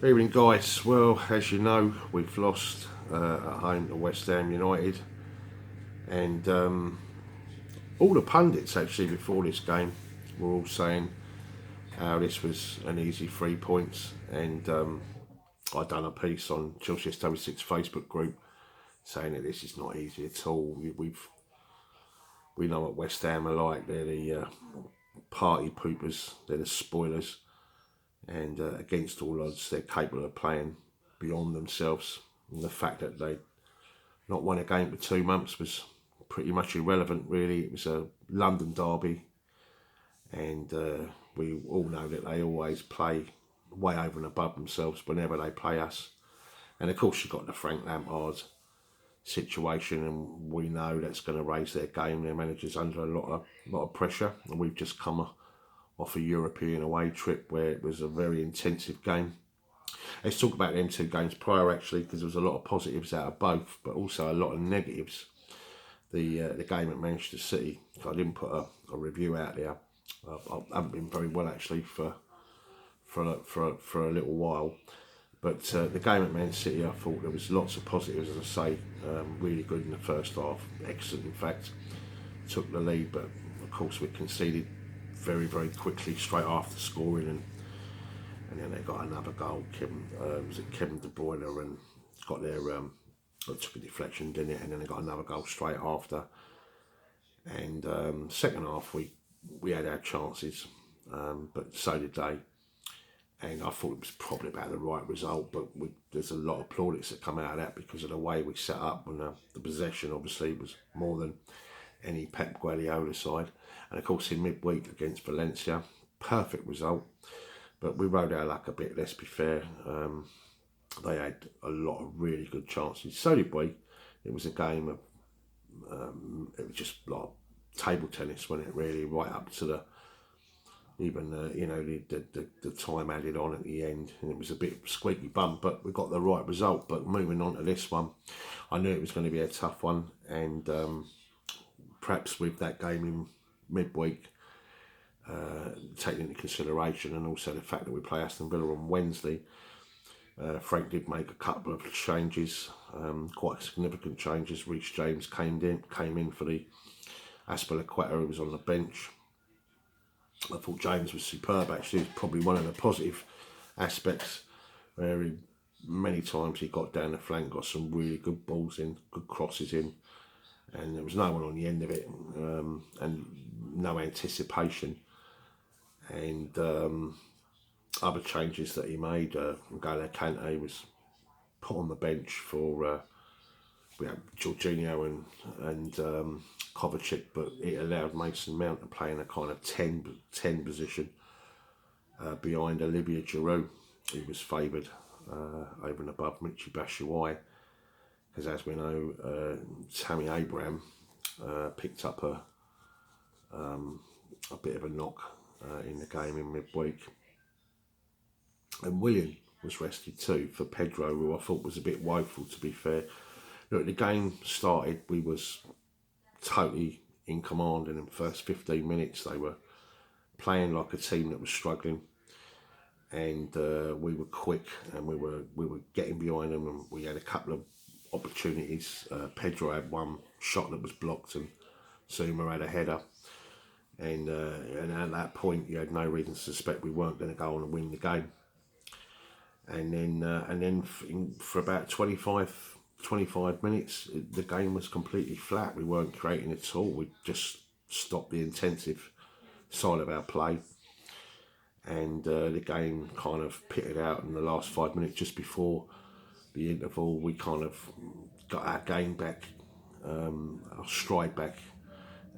Evening guys, well as you know we've lost at home to West Ham United, and all the pundits actually before this game were all saying how this was an easy 3 points, and I done a piece on Chelsea SW6 Facebook group saying that this is not easy at all. We know what West Ham are like. They're the party poopers, they're the spoilers, and against all odds they're capable of playing beyond themselves, and the fact that they not won a game for 2 months was pretty much irrelevant, really. It was a London derby, and we all know that they always play way over and above themselves whenever they play us. And of course, you've got the Frank Lampard situation, and we know that's going to raise their game. Their manager's under a lot of pressure, and we've just come off a European away trip where it was a very intensive game. Let's talk about them two games prior, actually, because there was a lot of positives out of both, but also a lot of negatives. The game at Manchester City, I didn't put a review out there. I haven't been very well actually for a little while. But the game at Man City, I thought there was lots of positives, as I say. Really good in the first half, excellent in fact. Took the lead, but of course we conceded very quickly straight after scoring, and then they got another goal. Was it Kevin De Bruyne, and got their it took a deflection, didn't it? And then they got another goal straight after. And second half we had our chances, but so did they. And I thought it was probably about the right result, but there's a lot of plaudits that come out of that because of the way we set up, and the possession obviously was more than any Pep Guardiola side. And of course in midweek against Valencia, perfect result, but we rode our luck a bit, let's be fair. They had a lot of really good chances, so did we. It was a game of it was just like table tennis, wasn't it, really, right up to the even the time added on at the end, and it was a bit squeaky bum, but we got the right result. But moving on to this one, I knew it was going to be a tough one, and perhaps with that game in midweek taken into consideration, and also the fact that we play Aston Villa on Wednesday, Frank did make a couple of changes, quite significant changes. Reece James came in for the Aspilicueta, who was on the bench. I thought James was superb actually. It's probably one of the positive aspects, where many times he got down the flank, got some really good balls in, good crosses in, and there was no one on the end of it, and no anticipation. And other changes that he made, N'Golo Kante was put on the bench for we had Jorginho and Kovacic, but it allowed Mason Mount to play in a kind of 10 position behind Olivier Giroud, who was favoured over and above Michy Batshuayi, because as we know, Tammy Abraham picked up a bit of a knock in the game in midweek, and Willian was rested too for Pedro, who I thought was a bit woeful, to be fair. Look, the game started, we was totally in command, and in the first 15 minutes they were playing like a team that was struggling, and we were quick, and we were getting behind them, and we had a couple of opportunities. Pedro had one shot that was blocked, and Zuma had a header, and at that point you had no reason to suspect we weren't going to go on and win the game. And then for about 25 minutes, the game was completely flat. We weren't creating at all. We just stopped the intensive side of our play, and the game kind of pitted out in the last 5 minutes. Just before the interval, we kind of got our game back, our stride back,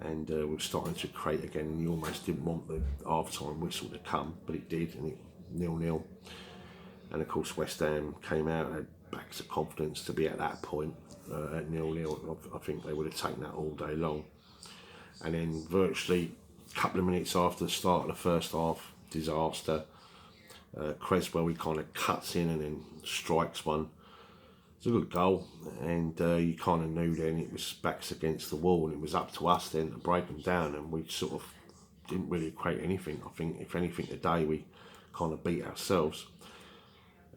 and we were starting to create again. And you almost didn't want the half-time whistle to come, but it did, and it 0-0. And of course West Ham came out, had backs of confidence to be at that point at 0-0. I think they would have taken that all day long. And then virtually a couple of minutes after the start of the first half, disaster. Creswell, he kind of cuts in and then strikes one. It's a good goal, and you kind of knew then it was backs against the wall, and it was up to us then to break them down, and we sort of didn't really create anything. I think if anything today we kind of beat ourselves.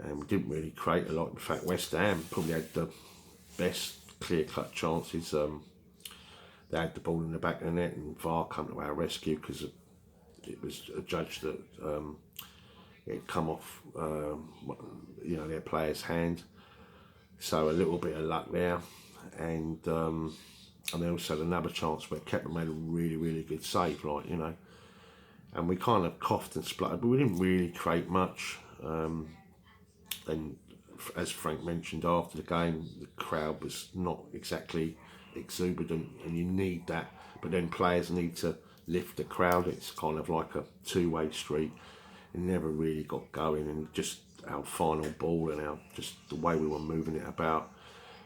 and we didn't really create a lot. In fact, West Ham probably had the best clear-cut chances. They had the ball in the back of the net, and VAR come to our rescue because it was adjudged that it had come off, their player's hand. So a little bit of luck there, and they also had another chance where Kepler made a really, really good save, and we kind of coughed and spluttered, but we didn't really create much. And as Frank mentioned after the game, the crowd was not exactly exuberant, and you need that, but then players need to lift the crowd. It's kind of like a two-way street. It never really got going, and just our final ball and just the way we were moving it about,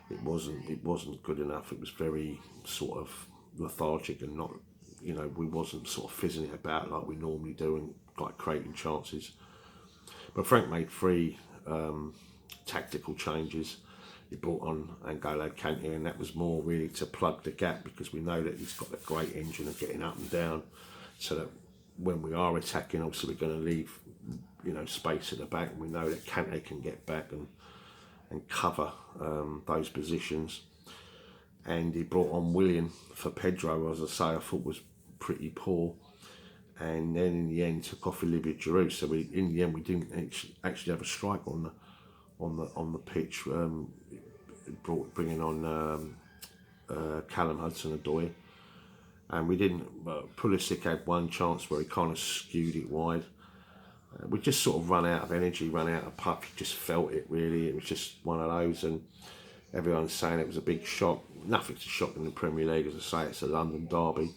it wasn't good enough. It was very sort of lethargic, and not, we wasn't sort of fizzing it about like we normally do and like creating chances. But Frank made 3 tactical changes. He brought on N'Golo Kante, and that was more really to plug the gap, because we know that he's got a great engine of getting up and down, so that when we are attacking, obviously we're going to leave space at the back, and we know that Kante can get back and cover those positions. And he brought on Willian for Pedro, as I say, I thought was pretty poor. And then in the end took off Olivier Giroud. So in the end we didn't actually have a striker on the pitch. Bringing on Callum Hudson-Odoi, and we didn't. Pulisic had one chance where he kind of skewed it wide. We just sort of run out of energy, run out of puck. You just felt it really. It was just one of those, and everyone's saying it was a big shock. Nothing's a shock in the Premier League, as I say. It's a London derby.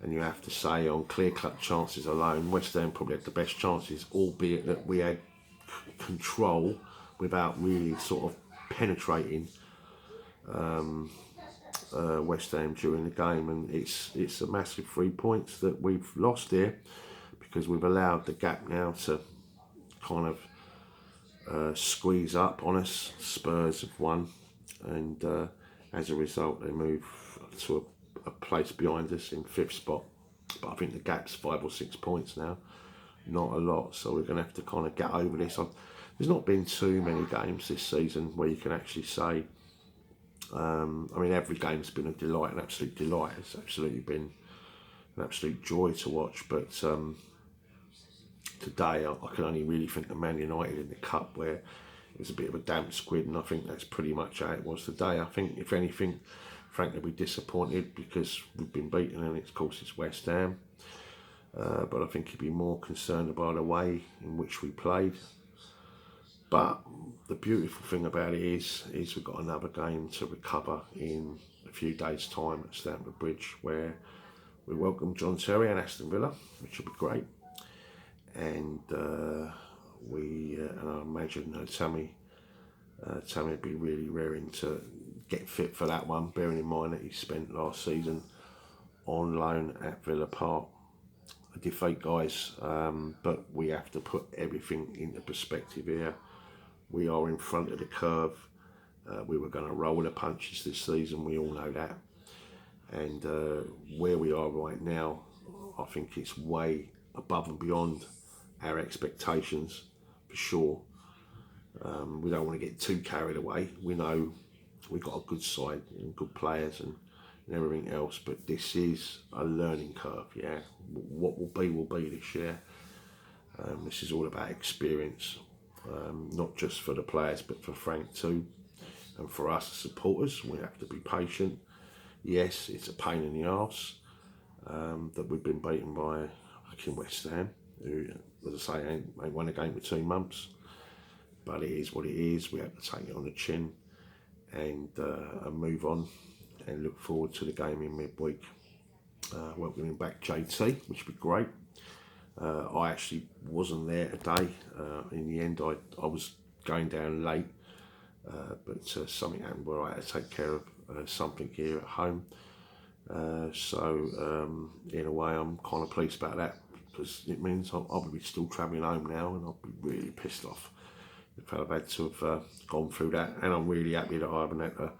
And you have to say, on clear-cut chances alone, West Ham probably had the best chances, albeit that we had control without really sort of penetrating West Ham during the game. And it's a massive 3 points that we've lost here, because we've allowed the gap now to kind of squeeze up on us. Spurs have won, and as a result they move to a place behind us in 5th spot, but I think the gap's 5 or 6 points now, not a lot, so we're going to have to kind of get over this. There's not been too many games this season where you can actually say, every game's been a delight, an absolute delight. It's absolutely been an absolute joy to watch, but today I can only really think of Man United in the Cup, where it was a bit of a damp squid, and I think that's pretty much how it was today. I think, if anything, Frank will be disappointed because we've been beaten, and of course it's West Ham. But I think he'd be more concerned about the way in which we played. But the beautiful thing about it is we've got another game to recover in a few days' time at Stamford Bridge, where we welcome John Terry and Aston Villa, which will be great. And and I imagine Tammy would be really raring to get fit for that one, bearing in mind that he spent last season on loan at Villa Park. A defeat, guys, but we have to put everything into perspective here. We are in front of the curve. We were going to roll the punches this season, we all know that. And where we are right now, I think it's way above and beyond our expectations, for sure. We don't want to get too carried away. We know we've got a good side and good players and everything else, but this is a learning curve. Yeah, what will be this year. This is all about experience, not just for the players but for Frank too, and for us as supporters. We have to be patient. Yes, it's a pain in the arse that we've been beaten by fucking West Ham, who, as I say, ain't won a game for 2 months, but it is what it is. We have to take it on the chin and move on, and look forward to the game in midweek. Welcoming back JT, which would be great. I actually wasn't there today. In the end, I was going down late, but something happened where I had to take care of something here at home. So in a way, I'm kind of pleased about that, because it means I'll be still travelling home now, and I'll be really pissed off if I've had to have gone through that. And I'm really happy that I haven't had to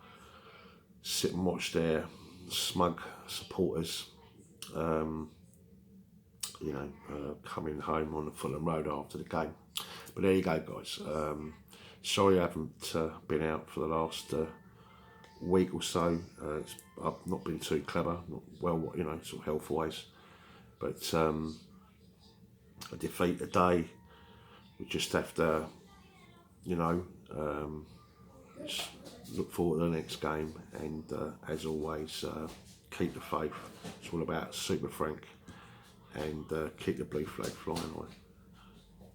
sit and watch their smug supporters, coming home on the Fulham Road after the game. But there you go, guys. Sorry I haven't been out for the last week or so. I've not been too clever, not well, you know, sort of health wise. But a defeat a day, we just have to, you know, just look forward to the next game, and as always, keep the faith. It's all about Super Frank, and keep the blue flag flying high.